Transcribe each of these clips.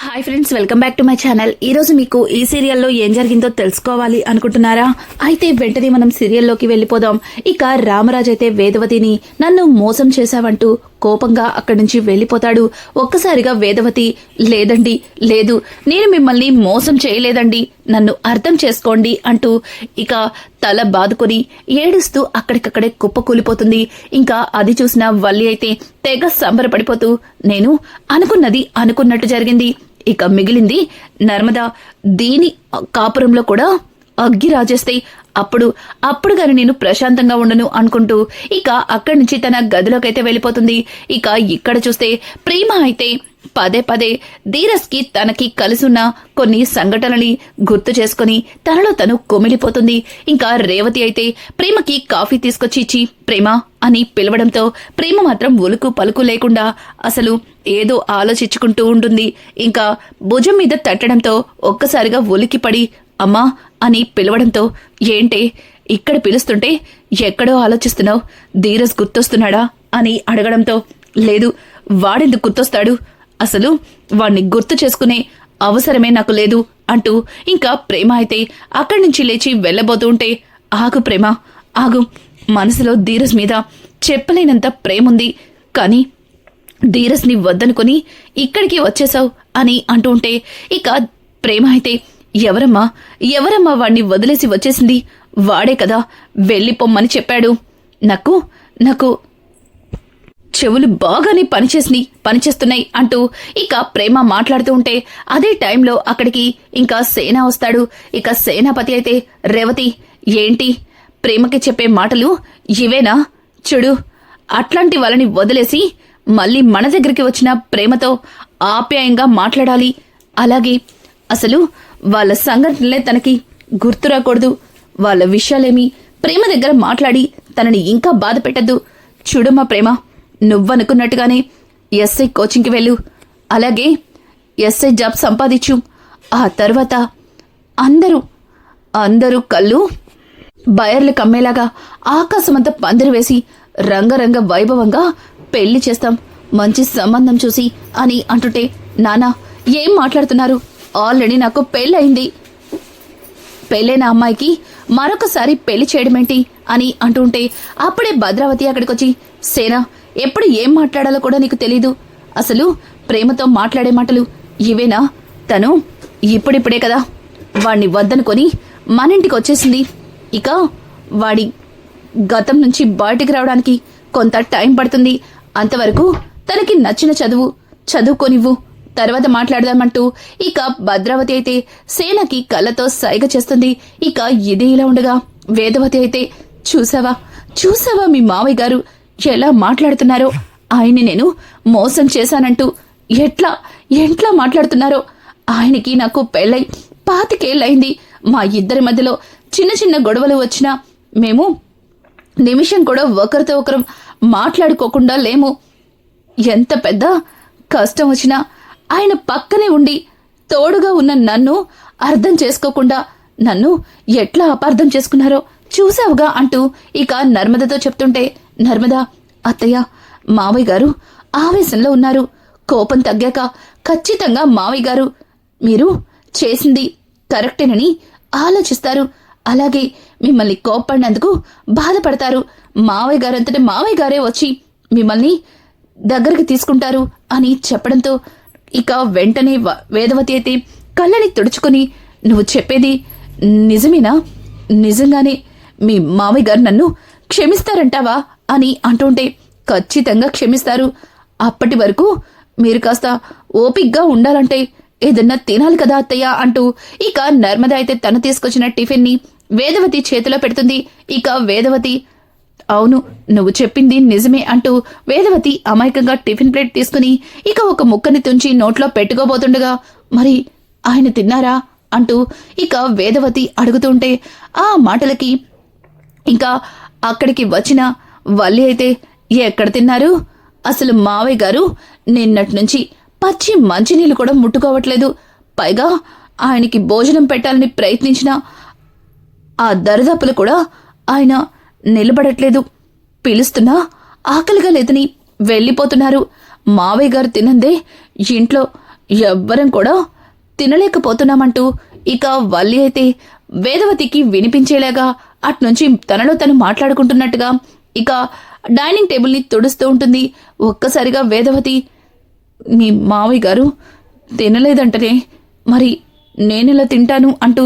Hi friends, welcome back to my channel. ఈ రోజు మీకు ఈ సీరియల్లో ఏం జరిగిందో తెలుసుకోవాలి అనుకుంటున్నారా? అయితే వెంటనే మనం సీరియల్లోకి వెళ్ళిపోదాం. ఇక రామరాజ్ అయితే వేదవతిని నన్ను మోసం చేశావంటూ కోపంగా అక్కడి నుంచి వెళ్ళిపోతాడు. ఒక్కసారిగా వేదవతి, లేదండి, లేదు, నేను మిమ్మల్ని మోసం చేయలేదండి, నన్ను అర్థం చేసుకోండి అంటూ ఇక తల బాదుకొని ఏడుస్తూ అక్కడికక్కడే కుప్పకూలిపోతుంది. ఇంకా అది చూసిన వల్లి అయితే తెగ సంబరపడిపోతూ, నేను అనుకున్నది అనుకున్నట్టు జరిగింది, ఇక మిగిలింది నర్మదా, దీని కాపురంలో కూడా అగ్గి రాజేస్తాయి, అప్పుడు గాని నేను ప్రశాంతంగా ఉండను అనుకుంటూ ఇక అక్కడి నుంచి తన గదిలోకైతే వెళ్ళిపోతుంది. ఇక ఇక్కడ చూస్తే ప్రేమ అయితే పదే పదే ధీరజ్ కి తనకి కలిసున్న కొన్ని సంఘటనని గుర్తు చేసుకుని తనలో తను కుమిలిపోతుంది. ఇంకా రేవతి అయితే ప్రేమకి కాఫీ తీసుకొచ్చి ఇచ్చి ప్రేమ అని పిలవడంతో ప్రేమ మాత్రం ఉలుకు పలుకు లేకుండా అసలు ఏదో ఆలోచించుకుంటూ ఉంటుంది. ఇంకా భుజం మీద తట్టడంతో ఒక్కసారిగా ఉలికిపడి అమ్మా అని పిలవడంతో, ఏంటే ఇక్కడ పిలుస్తుంటే ఎక్కడో ఆలోచిస్తున్నావు, ధీరజ్ గుర్తొస్తున్నాడా అని అడగడంతో, లేదు, వాడెందుకు గుర్తొస్తాడు, అసలు వాణ్ణి గుర్తు చేసుకునే అవసరమే నాకు లేదు అంటూ ఇంకా ప్రేమ అయితే అక్కడి నుంచి లేచి వెళ్ళబోతూ ఉంటే, ఆగు ప్రేమ, ఆగు, మనసులో ధీరజ్ మీద చెప్పలేనంత ప్రేముంది, కానీ ధీరజ్ని వద్దనుకుని ఇక్కడికి వచ్చేసావు అని అంటూ ఉంటే ఇక ప్రేమ అయితే, ఎవరమ్మా వాణ్ణి వదిలేసి వచ్చేసింది, వాడే కదా వెళ్ళిపోమ్మని చెప్పాడు, నాకు చెవులు బాగానే పనిచేస్తున్నాయి అంటూ ఇక ప్రేమ మాట్లాడుతూ ఉంటే అదే టైంలో అక్కడికి ఇంకా సేన వస్తాడు. ఇక సేనాపతి అయితే, రేవతి, ఏంటి ప్రేమకి చెప్పే మాటలు ఇవేనా? చూడు, అట్లాంటి వాళ్ళని వదిలేసి మళ్ళీ మన దగ్గరికి వచ్చిన ప్రేమతో ఆప్యాయంగా మాట్లాడాలి, అలాగే అసలు వాళ్ళ సంఘటనలే తనకి గుర్తురాకూడదు, వాళ్ళ విషయాలేమి ప్రేమ దగ్గర మాట్లాడి తనని ఇంకా బాధ పెట్టద్దు. చూడమ్మా ప్రేమ, నువ్వనుకున్నట్టుగానే ఎస్ఐ కోచింగ్కి వెళ్ళు, అలాగే ఎస్ఐ జాబ్ సంపాదించు, ఆ తర్వాత అందరూ కళ్ళు బయర్లు కమ్మేలాగా ఆకాశమంతా పందిరి వేసి రంగరంగ వైభవంగా పెళ్లి చేస్తాం, మంచి సంబంధం చూసి అని అంటుంటే, నానా ఏం మాట్లాడుతున్నారు, ఆల్రెడీ నాకు పెళ్ళయింది, పెళ్ళైన అమ్మాయికి మరొకసారి పెళ్లి చేయడమేంటి అని అంటుంటే అప్పుడే భద్రావతి అక్కడికొచ్చి, సేనా, ఎప్పుడు ఏం మాట్లాడాలో కూడా నీకు తెలీదు, అసలు ప్రేమతో మాట్లాడే మాటలు ఇవేనా? తను ఇప్పుడిప్పుడే కదా వాణ్ణి వద్దనుకొని మన ఇంటికి వచ్చేసింది, ఇక వాడి గతం నుంచి బయటికి రావడానికి కొంత టైం పడుతుంది, అంతవరకు తనకి నచ్చిన చదువుకోనివ్వు, తర్వాత మాట్లాడదామంటూ ఇక భద్రావతి అయితే సేనకి కళ్ళతో సైగ చేస్తుంది. ఇక ఇది ఇలా ఉండగా వేదవతి అయితే, చూసావా మీ మావయ్య గారు ఎలా మాట్లాడుతున్నారో, ఆయన్ని నేను మోసం చేశానంటూ ఎట్లా మాట్లాడుతున్నారో, ఆయనకి నాకు పెళ్ళై 25 ఏళ్ళయింది, మా ఇద్దరి మధ్యలో చిన్న చిన్న గొడవలు వచ్చినా మేము నిమిషం కూడా ఒకరితో ఒకరం మాట్లాడుకోకుండా లేము, ఎంత పెద్ద కష్టం వచ్చినా ఆయన పక్కనే ఉండి తోడుగా ఉన్న నన్ను అర్థం చేసుకోకుండా నన్ను ఎట్లా అపార్థం చేసుకున్నారో చూసావుగా అంటూ ఇక నర్మదతో చెప్తుంటే, నర్మదా, అత్తయ్య, మావయ్య గారు ఆవేశంలో ఉన్నారు, కోపం తగ్గాక ఖచ్చితంగా మావయ్య గారు మీరు చేసింది కరెక్టేనని ఆలోచిస్తారు, అలాగే మిమ్మల్ని కోప్పడినందుకు బాధపడతారు, మావయ్య గారంతటే మావయ్య గారే వచ్చి మిమ్మల్ని దగ్గరికి తీసుకుంటారు అని చెప్పడంతో ఇక వెంటనే వేదవతి అయితే కళ్ళని తుడుచుకుని, నువ్వు చెప్పేది నిజమేనా? నిజంగానే మీ మావయ్య గారు నన్ను క్షమిస్తారంటావా అని అంటుంటే, ఖచ్చితంగా క్షమిస్తారు, అప్పటి వరకు మీరు కాస్త ఓపిగ్గా ఉండాలంటే ఏదన్నా తినాలి కదా అత్తయ్య అంటూ ఇక నర్మద అయితే తను తీసుకొచ్చిన టిఫిన్ ని వేదవతి చేతిలో పెడుతుంది. ఇక వేదవతి, అవును, నువ్వు చెప్పింది నిజమే అంటూ వేదవతి అమాయకంగా టిఫిన్ ప్లేట్ తీసుకుని ఇక ఒక ముక్కని తుంచి నోట్లో పెట్టుకోబోతుండగా, మరి ఆయన తిన్నారా అంటూ ఇక వేదవతి అడుగుతుంటే ఆ మాటలకి ఇంకా అక్కడికి వచ్చిన వల్లి అయితే, ఎక్కడ తిన్నారు, అసలు మావయ్య గారు నిన్నటి నుంచి పచ్చి మంచినీళ్ళు కూడా ముట్టుకోవట్లేదు, పైగా ఆయనకి భోజనం పెట్టాలని ప్రయత్నించిన ఆ దరిదాపులు కూడా ఆయన నిలబడట్లేదు, పిలుస్తున్నా ఆకలిగా లేదని వెళ్ళిపోతున్నారు, మావయ్య గారు తినందే ఇంట్లో ఎవ్వరం కూడా తినలేకపోతున్నామంటూ ఇక వల్లి అయితే వేదవతికి వినిపించేలాగా అట్నుంచి తనలో తను మాట్లాడుకుంటున్నట్టుగా ఇక డైనింగ్ టేబుల్ని తుడుస్తూ ఉంటుంది. ఒక్కసారిగా వేదవతి, మీ మావయ్య గారు తినలేదంటనే, మరి నేనెలా తింటాను అంటూ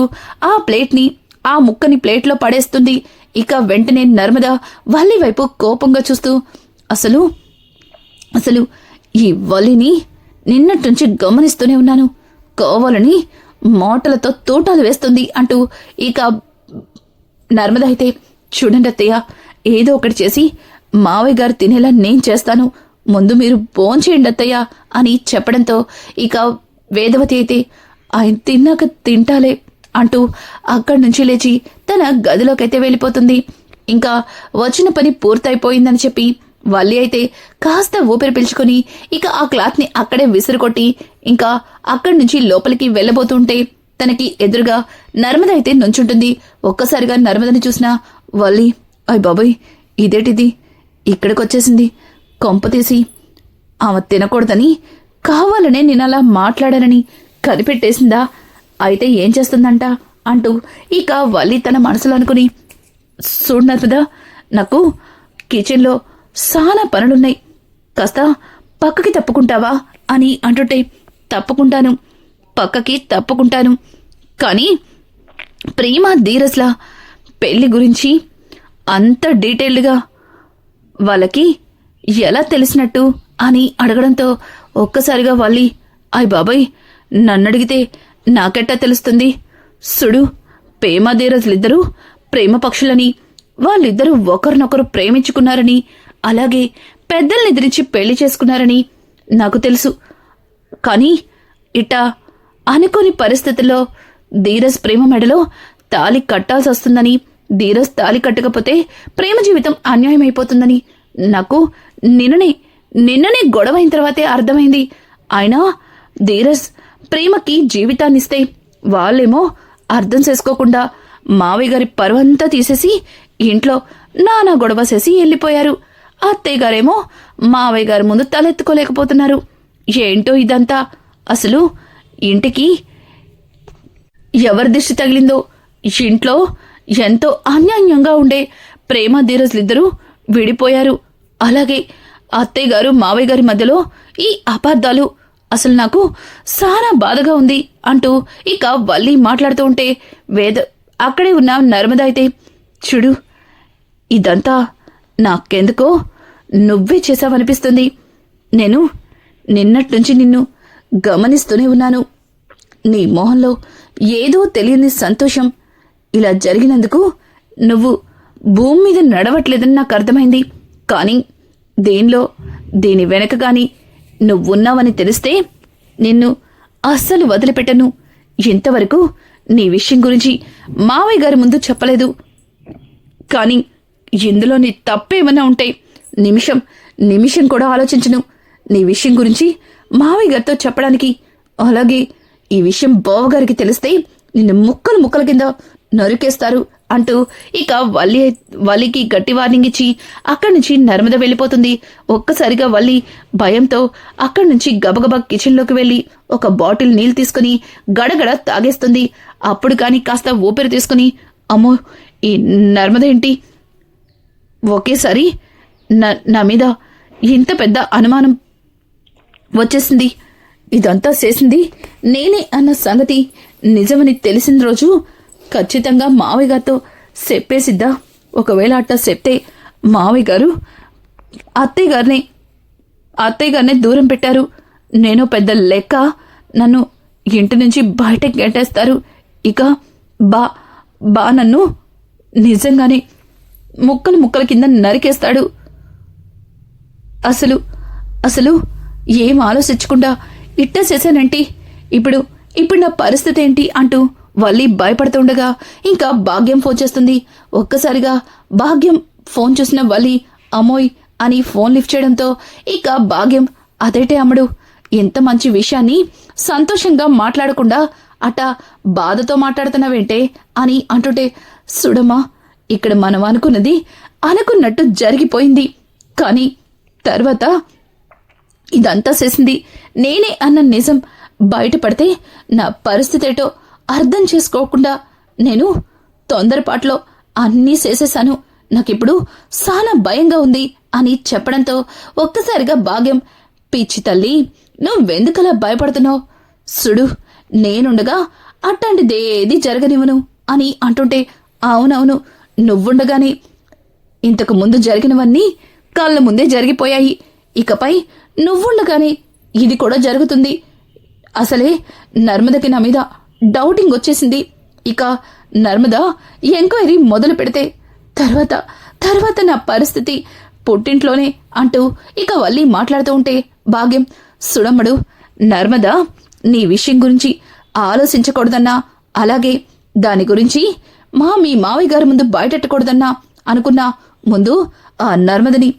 ఆ ముక్కని ప్లేట్లో పడేస్తుంది. ఇక వెంటనే నర్మద వల్లి వైపు కోపంగా చూస్తూ, అసలు ఈ వల్లిని నిన్నట్నుంచి గమనిస్తూనే ఉన్నాను, కావాలని మాటలతో తూటాలు వేస్తుంది అంటూ ఇక నర్మద అయితే, చూడండి అత్తయ్య, ఏదో ఒకటి చేసి మావయ్య గారు తినేలా నేను చేస్తాను, ముందు మీరు భోంచేయండి అత్తయ్య అని చెప్పడంతో ఇక వేదవతి అయితే, ఆయన తిన్నాక తింటాలే అంటూ అక్కడి నుంచి లేచి తన గదిలోకైతే వెళ్ళిపోతుంది. ఇంకా వచ్చిన పని పూర్తయిపోయిందని చెప్పి వల్లి అయితే కాస్త ఊపిరి పీల్చుకొని ఇక ఆ క్లాత్ని అక్కడే విసిరుకొట్టి ఇంకా అక్కడి నుంచి లోపలికి వెళ్ళబోతుంటే తనకి ఎదురుగా నర్మద అయితే నుంచుంటుంది. ఒక్కసారిగా నర్మదని చూసిన వల్లి, అయ్ బాబోయ్, ఇదేటిది ఇక్కడికొచ్చేసింది, కొంపతీసి ఆమె తినకూడదని కావాలనే నేనలా మాట్లాడానని కనిపెట్టేసిందా, అయితే ఏం చేస్తుందంట అంటూ ఇక వల్లి తన మనసులో అనుకుని, చూడు నర్మద, నాకు కిచెన్లో చాలా పనులున్నాయి, కాస్త పక్కకి తప్పుకుంటావా అని అంటుంటే, పక్కకి తప్పుకుంటాను, కానీ ప్రేమ ధీరస్లా పెళ్లి గురించి అంత డీటెయిల్డ్గా వాళ్ళకి ఎలా తెలిసినట్టు అని అడగడంతో ఒక్కసారిగా వల్లి, అయ్ బాబాయ్, నన్నడిగితే నాకెట్టా తెలుస్తుంది, సుడు, ప్రేమ ధీరజ్లిద్దరూ ప్రేమ పక్షులని, వాళ్ళిద్దరూ ఒకరినొకరు ప్రేమించుకున్నారని అలాగే పెద్దల్ని ఎదిరించి పెళ్లి చేసుకున్నారని నాకు తెలుసు, కానీ ఇట్టా అనుకోని పరిస్థితుల్లో ధీరజ్ ప్రేమ మెడలో తాళి కట్టాల్సి వస్తుందని, ధీరజ్ తాళి కట్టకపోతే ప్రేమ జీవితం అన్యాయమైపోతుందని నాకు నిన్ననే గొడవ అయిన తర్వాతే అర్థమైంది. అయినా ధీరజ్ ప్రేమకి జీవితాన్నిస్తే వాళ్ళేమో అర్థం చేసుకోకుండా మావయ్య గారి పరువంతా తీసేసి ఇంట్లో నానా గొడవ చేసి వెళ్ళిపోయారు. అత్తయ్య గారేమో మావయ్య గారి ముందు తలెత్తుకోలేకపోతున్నారు. ఏంటో ఇదంతా, అసలు ఇంటికి ఎవరి దిష్టి తగిలిందో, ఇంట్లో ఎంతో అన్యాన్యంగా ఉండే ప్రేమ ధీరజ్లిద్దరూ విడిపోయారు. అలాగే అత్తయ్య గారు మావయ్య గారి మధ్యలో ఈ అపార్థాలు, అసలు నాకు చాలా బాధగా ఉంది అంటూ ఇక వల్లి మాట్లాడుతూ ఉంటే అక్కడే ఉన్న నర్మద అయితే, చూడు, ఇదంతా నాకెందుకో నువ్వే చేసావనిపిస్తుంది, నేను నిన్నట్నుంచి నిన్ను గమనిస్తూనే ఉన్నాను, నీ మొహంలో ఏదో తెలియని సంతోషం, ఇలా జరిగినందుకు నువ్వు భూమి మీద నడవట్లేదని నాకు అర్థమైంది, కానీ దీని వెనక గాని నువ్వున్నావని తెలిస్తే నిన్ను అస్సలు వదిలిపెట్టను. ఇంతవరకు నీ విషయం గురించి మావయ్య గారి ముందు చెప్పలేదు, కానీ ఇందులో నీ తప్పేమన్నా ఉంటే నిమిషం కూడా ఆలోచించను. నీ విషయం గురించి మావయ్య గారితో చెప్పడానికి, అలాగే ఈ విషయం బావగారికి తెలిస్తే నిన్ను ముక్కల కింద నరికేస్తారు అంటూ ఇక వల్లికి గట్టి వార్నింగ్ ఇచ్చి అక్కడి నుంచి నర్మద వెళ్ళిపోతుంది. ఒక్కసారిగా వల్లి భయంతో అక్కడి నుంచి గబగబా కిచెన్లోకి వెళ్ళి ఒక బాటిల్ నీళ్ళు తీసుకుని గడగడ తాగేస్తుంది. అప్పుడు కాని కాస్త ఊపిరి తీసుకుని, అమ్మో, ఈ నర్మద ఏంటి ఒకేసారి నా మీద ఇంత పెద్ద అనుమానం వచ్చేసింది, ఇదంతా చేసింది నేనే అన్న సంగతి నిజమని తెలిసిన రోజు ఖచ్చితంగా మావయ్య గారితో చెప్పేసిద్దా. ఒకవేళ అట్టా చెప్తే మావయ్య గారు అత్తయ్య గారినే దూరం పెట్టారు, నేను పెద్ద లెక్క, నన్ను ఇంటి నుంచి బయటకు గెంటేస్తారు, ఇక బా నన్ను నిజంగానే ముక్కల కింద నరికేస్తాడు. అసలు ఏం ఆలోచించకుండా ఇట్ట చేశానంటే ఇప్పుడు నా పరిస్థితి ఏంటి అంటూ వల్లి భయపడుతుండగా ఇంకా భాగ్యం ఫోన్ చేస్తుంది. ఒక్కసారిగా భాగ్యం ఫోన్ చూసిన వల్లి అమ్మోయ్ అని ఫోన్ లిఫ్ట్ చేయడంతో ఇక భాగ్యం, అదేటే అమ్మడు, ఎంత మంచి విషయాన్ని సంతోషంగా మాట్లాడకుండా అట్టా బాధతో మాట్లాడుతున్నావేంటే అని అంటుంటే, సుడమ్మా, ఇక్కడ మనం అనుకున్నట్టు జరిగిపోయింది, కానీ తర్వాత ఇదంతా చేసింది నేనే అన్న నిజం బయటపడితే నా పరిస్థితి ఏటో అర్థం చేసుకోకుండా నేను తొందరపాట్లో అన్నీ చేసేశాను. నాకిప్పుడు చాలా భయంగా ఉంది అని చెప్పడంతో ఒక్కసారిగా భాగ్యం, పిచ్చి తల్లి, నువ్వెందుకలా భయపడుతున్నావు? సుడు, నేనుండగా అట్లాంటిదేది జరగనివ్వను అని అంటుంటే, అవునవును, నువ్వుండగానే ఇంతకు ముందు జరిగినవన్నీ కళ్ళ ముందే జరిగిపోయాయి. ఇకపై నువ్వుండగానే ఇది కూడా జరుగుతుంది. అసలే నర్మదకి నా మీద డౌటింగ్ వచ్చేసింది. ఇక నర్మద ఎంక్వైరీ మొదలు పెడితే తర్వాత నా పరిస్థితి పుట్టింట్లోనే అంటూ ఇక వల్లి మాట్లాడుతూ ఉంటే భాగ్యం, సుడమ్మడు, నర్మద నీ విషయం గురించి ఆలోచించకూడదన్నా, అలాగే దాని గురించి మీ మావయ్య గారి ముందు బయటెట్టకూడదన్నా అనుకున్నా. ముందు ఆ నర్మదని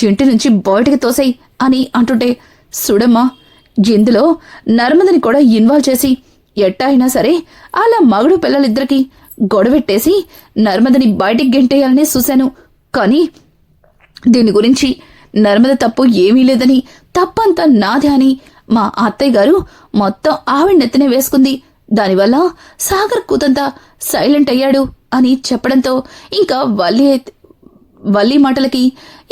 ఇంటి నుంచి బయటకు తోసేయ్ అని అంటుంటే, సుడమ్మ, ఇందులో నర్మదని కూడా ఇన్వాల్వ్ చేసి ఎట్టా అయినా సరే అలా మగడు పిల్లలిద్దరికీ గొడవెట్టేసి నర్మదని బయటికి గెంటేయాలని చూశాను. కానీ దీని గురించి నర్మద తప్పు ఏమీ లేదని, తప్పంతా నాదే అని మా అత్తయ్య గారు మొత్తం ఆవిడ నెత్తినే వేసుకుంది. దానివల్ల సాగర్ కూతంతా సైలెంట్ అయ్యాడు అని చెప్పడంతో ఇంకా వల్లి మాటలకి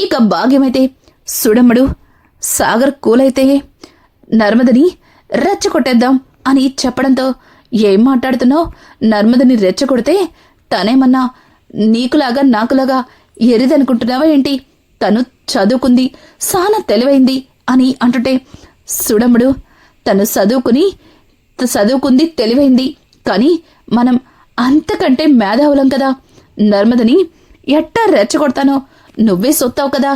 ఇక భాగ్యమైతే, సుడమ్మడు, సాగర్ కూలైతే నర్మదని రెచ్చగొట్టేద్దాం అని చెప్పడంతో, ఏం మాట్లాడుతున్నావు? నర్మదని రెచ్చగొడితే తనేమన్నా నీకులాగా నాకులాగా ఎరిదనుకుంటున్నావా ఏంటి? తను చదువుకుంది, చాలా తెలివైంది అని అంటుంటే, సుడమ్ముడు, తను చదువుకుంది తెలివైంది, కానీ మనం అంతకంటే మేధావులం కదా. నర్మదని ఎట్టా రెచ్చగొడతానో నువ్వే సొత్తావు కదా.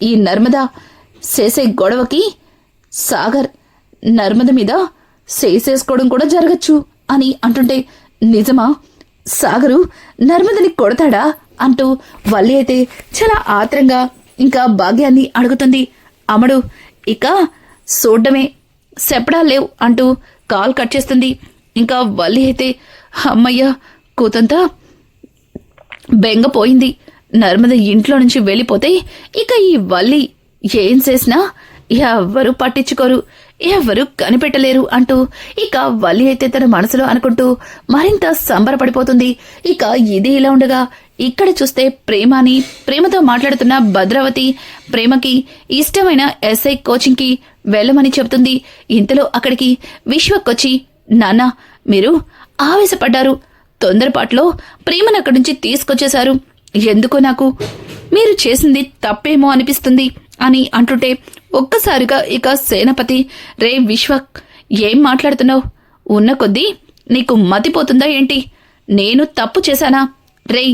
ఈ నర్మద చేసే గొడవకి సాగర్ నర్మద మీద చేసేసుకోవడం కూడా జరగచ్చు అని అంటుంటే, నిజమా? సాగరు నర్మదని కొడతాడా అంటూ వల్లి అయితే చాలా ఆత్రంగా ఇంకా భాగ్యాన్ని అడుగుతుంది. అమ్మడు, ఇక చూడ్డమే, చెప్పడా లేవు అంటూ కాల్ కట్ చేస్తుంది. ఇంకా వల్లి అయితే, అమ్మయ్య, కూతంతా బెంగపోయింది. నర్మద ఇంట్లో నుంచి వెళ్ళిపోతే ఇక ఈ వల్లి ఏం చేసినా ఎవ్వరూ పట్టించుకోరు, ఎవ్వరూ కనిపెట్టలేరు అంటూ ఇక వల్లి అయితే తన మనసులో అనుకుంటూ మరింత సంబరపడిపోతుంది. ఇక ఇది ఇలా ఉండగా ఇక్కడ చూస్తే ప్రేమతో మాట్లాడుతున్న భద్రావతి ప్రేమకి ఇష్టమైన ఎస్ఐ కోచింగ్ కి వెళ్ళమని చెబుతుంది. ఇంతలో అక్కడికి విశ్వక్కొచ్చి, నాన్న, మీరు ఆవేశపడ్డారు, తొందరపాట్లో ప్రేమను అక్కడి నుంచి తీసుకొచ్చేశారు. ఎందుకో నాకు మీరు చేసింది తప్పేమో అనిపిస్తుంది అని అంటుంటే ఒక్కసారిగా ఇక సేనాపతి, రే విశ్వక్, ఏం మాట్లాడుతున్నావు? ఉన్న కొద్దీ నీకు మతిపోతుందా ఏంటి? నేను తప్పు చేశానా? రే,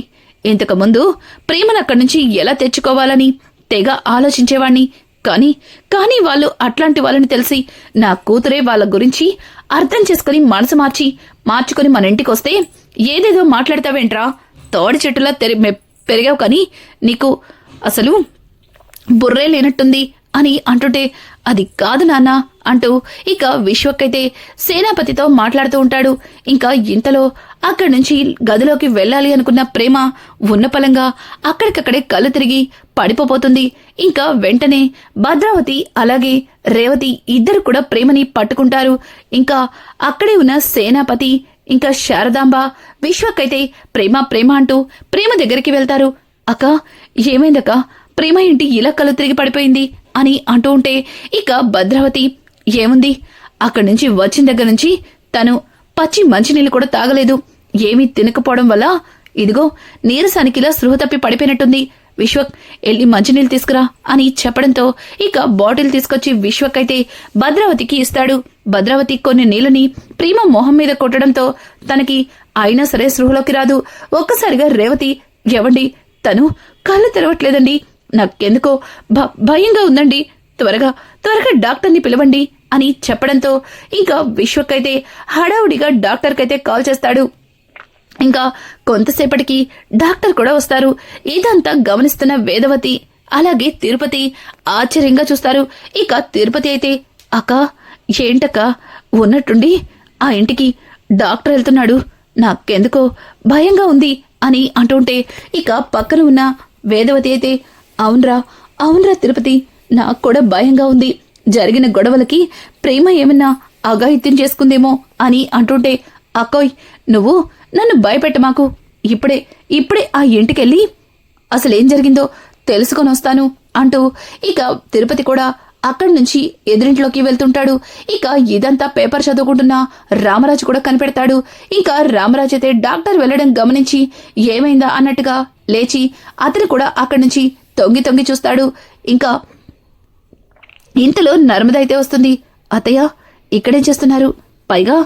ఇంతకుముందు ప్రేమను అక్కడి నుంచి ఎలా తెచ్చుకోవాలని తెగ ఆలోచించేవాణ్ణి. కానీ వాళ్ళు అట్లాంటి వాళ్ళని తెలిసి నా కూతురే వాళ్ళ గురించి అర్థం చేసుకుని మనసు మార్చుకుని మన ఇంటికొస్తే ఏదేదో మాట్లాడతావేంట్రా? తోడి చెట్టులా పెరిగావు, కానీ నీకు అసలు బుర్రే లేనట్టుంది అని అంటుంటే, అది కాదు నాన్న అంటూ ఇక విశ్వకైతే సేనాపతితో మాట్లాడుతూ ఉంటాడు. ఇంకా ఇంతలో అక్కడి నుంచి గదిలోకి వెళ్ళాలి అనుకున్న ప్రేమ ఉన్నపలంగా అక్కడికక్కడే కళ్ళు తిరిగి పడిపోతుంది. ఇంకా వెంటనే భద్రావతి అలాగే రేవతి ఇద్దరు కూడా ప్రేమని పట్టుకుంటారు. ఇంకా అక్కడే ఉన్న సేనాపతి ఇంకా శారదాంబ విశ్వకైతే ప్రేమ అంటూ ప్రేమ దగ్గరికి వెళ్తారు. అక్క, ఏమైందక్క? ప్రేమ ఏంటి ఇలా కళ్ళు తిరిగి పడిపోయింది అని అంటూ ఉంటే ఇక భద్రావతి, ఏముంది, అక్కడి నుంచి వచ్చిన దగ్గర నుంచి తను పచ్చి మంచినీళ్ళు కూడా తాగలేదు. ఏమీ తినకపోవడం వల్ల ఇదిగో నీరసానికిలా స్పృహ తప్పి పడిపోయినట్టుంది. విశ్వక్, ఎల్లి మంచినీళ్ళు తీసుకురా అని చెప్పడంతో ఇక బాటిల్ తీసుకొచ్చి విశ్వక్ అయితే భద్రావతికి ఇస్తాడు. భద్రావతి కొన్ని నీళ్ళని ప్రేమ మొహం మీద కొట్టడంతో తనకి అయినా సరే స్పృహలోకి రాదు. ఒక్కసారిగా రేవతి, ఎవండి, తను కళ్ళు తెరవట్లేదండి, నాకెందుకో భయంగా ఉందండి, త్వరగా డాక్టర్ని పిలవండి అని చెప్పడంతో ఇంకా విశ్వక్ అయితే హడావుడిగా డాక్టర్కైతే కాల్ చేస్తాడు. ఇంకా కొంతసేపటికి డాక్టర్ కూడా వస్తారు. ఇదంతా గమనిస్తున్న వేదవతి అలాగే తిరుపతి ఆశ్చర్యంగా చూస్తారు. ఇక తిరుపతి అయితే, అక్క, ఏంటక్క, ఉన్నట్టుండి ఆ ఇంటికి డాక్టర్ వెళ్తున్నాడు, నాకెందుకో భయంగా ఉంది అని అంటుంటే ఇక పక్కన ఉన్న వేదవతి అయితే, అవునరా తిరుపతి, నాకు కూడా భయంగా ఉంది. జరిగిన గొడవలకి ప్రేమ ఏమన్నా అఘాయిత్యం చేసుకుందేమో అని అంటుంటే, అక్కోయ్ నువ్వు నన్ను భయపెట్టమాకు. ఇప్పుడే ఆ ఇంటికెళ్ళి అసలేం జరిగిందో తెలుసుకొని వస్తాను అంటూ ఇక తిరుపతి కూడా అక్కడి నుంచి ఎదురింట్లోకి వెళ్తుంటాడు. ఇక ఇదంతా పేపర్ చదువుకుంటున్న రామరాజు కూడా కనిపెడతాడు. ఇంకా రామరాజు అయితే డాక్టర్ వెళ్లడం గమనించి ఏమైందా అన్నట్టుగా లేచి అతను కూడా అక్కడి నుంచి తొంగి తొంగి చూస్తాడు. ఇంకా ఇంతలో నర్మద అయితే వస్తుంది. అత్తయ్య ఇక్కడేం చేస్తున్నారు? పైగా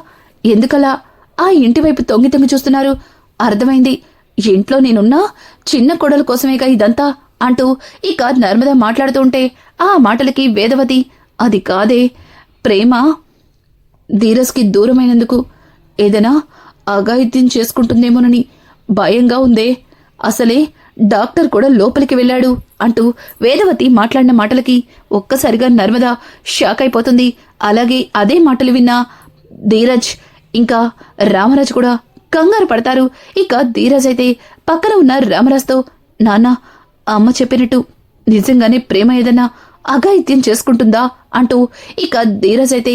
ఎందుకలా ఆ ఇంటి వైపు తొంగి తొంగి చూస్తున్నారు? అర్థమైంది, ఇంట్లో నేనున్నా చిన్న కొడల కోసమేగా ఇదంతా అంటూ ఇక నర్మద మాట్లాడుతూ ఉంటే ఆ మాటలకి వేదవతి, అది కాదే, ప్రేమ ధీరజ్కి దూరమైనందుకు ఏదైనా అఘాయిత్యం చేసుకుంటుందేమోనని భయంగా ఉందే. అసలే డాక్టర్ కూడా లోపలికి వెళ్ళాడు అంటూ వేదవతి మాట్లాడిన మాటలకి ఒక్కసారిగా నర్మద షాక్ అయిపోతుంది. అలాగే అదే మాటలు విన్న ధీరజ్ ఇంకా రామరాజు కూడా కంగారు పడతారు. ఇక ధీరజ్ అయితే పక్కన ఉన్న రామరాజుతో, నాన్న అమ్మ చెప్పినట్టు నిజంగానే ప్రేమ ఏదన్నా అఘాయిత్యం చేసుకుంటుందా అంటూ ఇక ధీరజ్ అయితే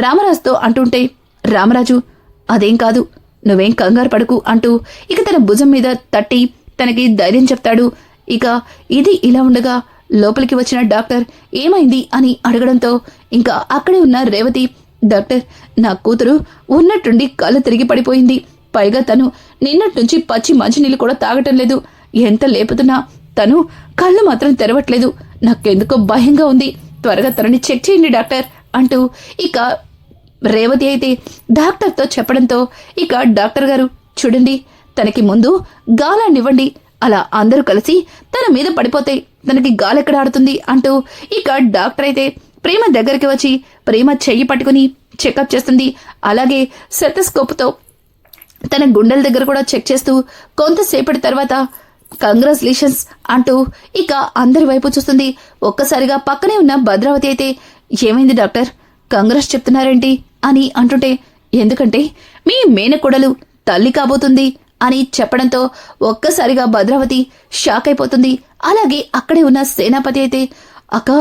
రామరాజుతో అంటుంటే, రామరాజు అదేం కాదు, నువ్వేం కంగారు పడకు అంటూ ఇక తన భుజం మీద తట్టి తనకి ధైర్యం చెప్తాడు. ఇక ఇది ఇలా ఉండగా లోపలికి వచ్చిన డాక్టర్ ఏమైంది అని అడగడంతో ఇంకా అక్కడే ఉన్న రేవతి, డాక్టర్ నా కూతురు ఉన్నట్టుండి కళ్ళు తిరిగి పడిపోయింది. పైగా తను నిన్నట్నుంచి పచ్చి మంచినీళ్ళు కూడా తాగటం లేదు. ఎంత లేపుతున్నా తను కళ్ళు మాత్రం తెరవట్లేదు. నాకెందుకో భయంగా ఉంది. త్వరగా తనని చెక్ చేయండి డాక్టర్ అంటూ ఇక రేవతి అయితే డాక్టర్తో చెప్పడంతో ఇక డాక్టర్ గారు, చూడండి తనకి ముందు గాలాన్నివ్వండి, అలా అందరూ కలిసి తన మీద పడిపోతే తనకి గాలెక్కడ ఆడుతుంది అంటూ ఇక డాక్టర్ అయితే ప్రేమ దగ్గరికి వచ్చి ప్రేమ చెయ్యి పట్టుకుని చెకప్ చేస్తుంది. అలాగే సెటస్కోప్తో తన గుండెల దగ్గర కూడా చెక్ చేస్తూ కొంతసేపటి తర్వాత కంగ్రాచులేషన్స్ అంటూ ఇక అందరి వైపు చూస్తుంది. ఒక్కసారిగా పక్కనే ఉన్న భద్రావతి అయితే, ఏమైంది డాక్టర్, కంగ్రాట్స్ చెప్తున్నారేంటి అని అంటుంటే, ఎందుకంటే మీ మేనకోడలు తల్లి కాబోతుంది అని చెప్పడంతో ఒక్కసారిగా భద్రావతి షాక్ అయిపోతుంది. అలాగే అక్కడే ఉన్న సేనాపతి అయితే, అక్క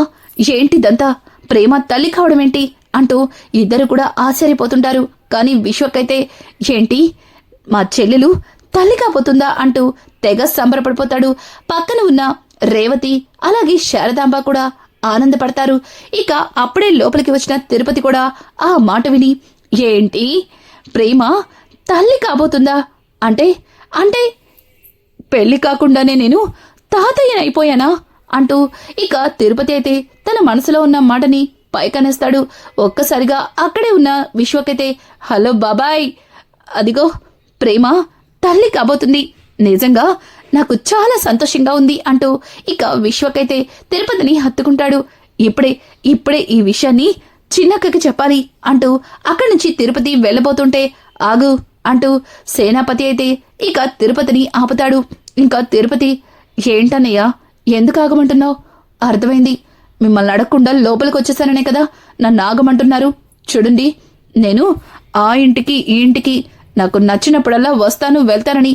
ఏంటిదంతా, ప్రేమ తల్లి కావడం ఏంటి అంటూ ఇద్దరు కూడా ఆశ్చర్యపోతుంటారు. కానీ విశ్వకైతే, ఏంటి మా చెల్లెలు తల్లి కాబోతుందా అంటూ తెగ సంబరపడిపోతాడు. పక్కన ఉన్న రేవతి అలాగే శారదాంబ కూడా ఆనందపడతారు. ఇక అప్పుడే లోపలికి వచ్చిన తిరుపతి కూడా ఆ మాట విని, ఏంటి ప్రేమ తల్లి కాబోతుందా అంటే అంటే పెళ్లి కాకుండానే నేను తాతయ్యనైపోయానా అంటూ ఇక తిరుపతి అయితే తన మనసులో ఉన్న మాటని పైకనేస్తాడు. ఒక్కసారిగా అక్కడే ఉన్న విశ్వకైతే, హలో బాబాయ్, అదిగో ప్రేమ తల్లి కాబోతుంది, నిజంగా నాకు చాలా సంతోషంగా ఉంది అంటూ ఇక విశ్వకైతే తిరుపతిని హత్తుకుంటాడు. ఇప్పుడే ఈ విషయాన్ని చిన్నక్కకి చెప్పాలి అంటూ అక్కడి నుంచి తిరుపతి వెళ్ళబోతుంటే, ఆగు అంటూ సేనాపతి అయితే ఇక తిరుపతిని ఆపుతాడు. ఇంకా తిరుపతి, ఏంటన్నయ్యా ఎందుకు ఆగమంటున్నావు? అర్థమైంది, మిమ్మల్ని అడగకుండా లోపలికి వచ్చేసాననే కదా నన్ను ఆగమంటున్నారు. చూడండి, నేను ఆ ఇంటికి ఈ ఇంటికి నాకు నచ్చినప్పుడల్లా వస్తాను వెళ్తానని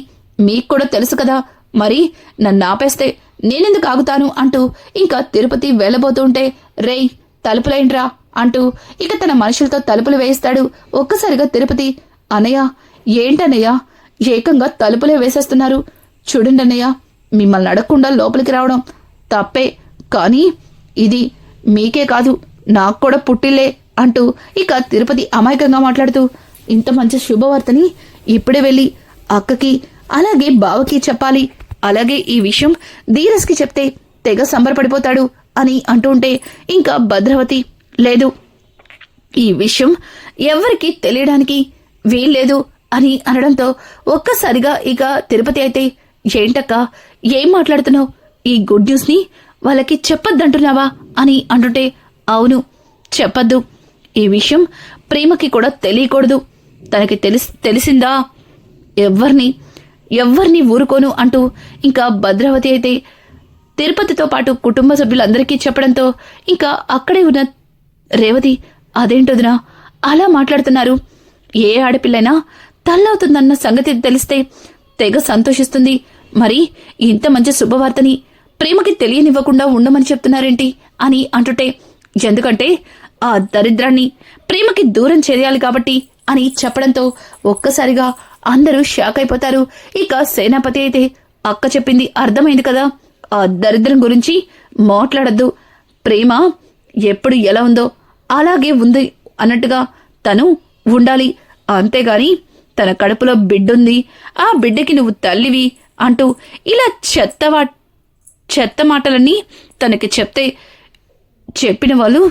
మీకు కూడా తెలుసు కదా, మరి నన్ను ఆపేస్తే నేనెందుకు ఆగుతాను అంటూ ఇంకా తిరుపతి వెళ్ళబోతుంటే, రేయ్ తలుపులేంట్రా అంటూ ఇక తన మనుషులతో తలుపులు వేయిస్తాడు. ఒక్కసారిగా తిరుపతి, అన్నయ్య ఏంటన్నయ్య ఏకంగా తలుపులే వేసేస్తున్నారు? చూడండి అన్నయ్య, మిమ్మల్ని అడగకుండా లోపలికి రావడం తప్పే, కానీ ఇది మీకే కాదు నాకు కూడా పుట్టిల్లే అంటూ ఇక తిరుపతి అమాయకంగా మాట్లాడుతూ, ఇంత మంచి శుభవార్తని ఇప్పుడే వెళ్ళి అక్కకి అలాగే బావకి చెప్పాలి, అలాగే ఈ విషయం ధీరజ్కి చెప్తే తెగ సంబరపడిపోతాడు అని అంటూ ఉంటే ఇంకా భద్రావతి, లేదు ఈ విషయం ఎవరికి తెలియడానికి వీల్లేదు అని అనడంతో ఒక్కసారిగా ఇక తిరుపతి అయితే, ఏంటక్క ఏం మాట్లాడుతున్నావు? ఈ గుడ్ న్యూస్ ని వాళ్ళకి చెప్పొద్దంటున్నావా అని అంటుంటే, అవును చెప్పద్దు, ఈ విషయం ప్రేమకి కూడా తెలియకూడదు, తనకి తెలిసిందా ఎవ్వరిని ఊరుకోను అంటూ ఇంకా భద్రావతి అయితే తిరుపతితో పాటు కుటుంబ సభ్యులందరికీ చెప్పడంతో ఇంకా అక్కడే ఉన్న రేవతి, అదేంటొదినా అలా మాట్లాడుతున్నారు? ఏ ఆడపిల్లైనా తల్లవుతుందన్న సంగతి తెలిస్తే తెగ సంతోషిస్తుంది, మరి ఇంత మంచి శుభవార్తని ప్రేమకి తెలియనివ్వకుండా ఉండమని చెప్తున్నారేంటి అని అంటుంటే, ఎందుకంటే ఆ దరిద్రాన్ని ప్రేమకి దూరం చేయాలి కాబట్టి అని చెప్పడంతో ఒక్కసారిగా అందరూ షాక్ అయిపోతారు. ఇక సేనాపతి అయితే అక్క చెప్పింది అర్థమైంది కదా, ఆ దరిద్రం గురించి మాట్లాడద్దు, ప్రేమ ఎప్పుడు ఎలా ఉందో అలాగే ఉంది అన్నట్టుగా తను ఉండాలి, అంతేగాని తన కడుపులో బిడ్డుంది, ఆ బిడ్డకి నువ్వు తల్లివి అంటూ ఇలా చెత్త మాటలన్నీ తనకి చెప్తే చెప్పిన వాళ్ళు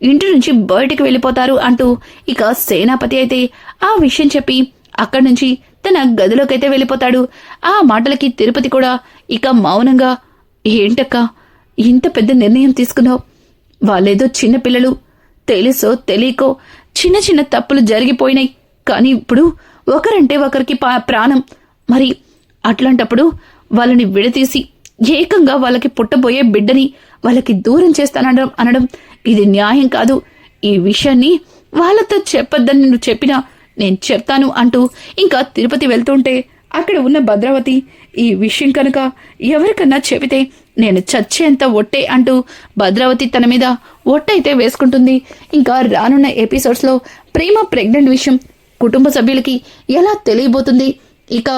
ఇంటి నుంచి బయటికి వెళ్ళిపోతారు అంటూ ఇక సేనాపతి అయితే ఆ విషయం చెప్పి అక్కడి నుంచి తన గదిలోకైతే వెళ్ళిపోతాడు. ఆ మాటలకి తిరుపతి కూడా ఇక మౌనంగా, ఏంటక్క ఇంత పెద్ద నిర్ణయం తీసుకున్నావు, వాళ్ళేదో చిన్నపిల్లలు, తెలుసో తెలియకో చిన్న చిన్న తప్పులు జరిగిపోయినాయి, కానీ ఇప్పుడు ఒకరంటే ఒకరికి ప్రాణం, మరి అట్లాంటప్పుడు వాళ్ళని విడతీసి ఏకంగా వాళ్ళకి పుట్టబోయే బిడ్డని వాళ్ళకి దూరం అనడం ఇది న్యాయం కాదు, ఈ విషయాన్ని వాళ్ళతో చెప్పొద్దని నువ్వు చెప్పినా నేను చెప్తాను అంటూ ఇంకా తిరుపతి వెళ్తుంటే అక్కడ ఉన్న భద్రావతి ఈ విషయం కనుక ఎవరికన్నా చెబితే నేను చచ్చేంత ఒట్టే అంటూ భద్రావతి తన మీద ఒట్టయితే వేసుకుంటుంది. ఇంకా రానున్న ఎపిసోడ్స్లో ప్రేమ ప్రెగ్నెంట్ విషయం కుటుంబ సభ్యులకి ఎలా తెలియబోతుంది, ఇక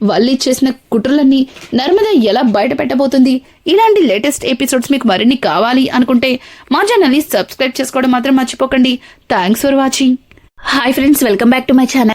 వల్లి చేసిన కుట్రలన్నీ నర్మద ఎలా బయట పెట్టబోతుంది, ఇలాంటి లేటెస్ట్ ఎపిసోడ్స్ మీకు మరిన్ని కావాలి అనుకుంటే మా ఛానల్ని సబ్స్క్రైబ్ చేసుకోవడం మాత్రం మర్చిపోకండి. Thanks for watching. Hi friends, welcome back to my channel.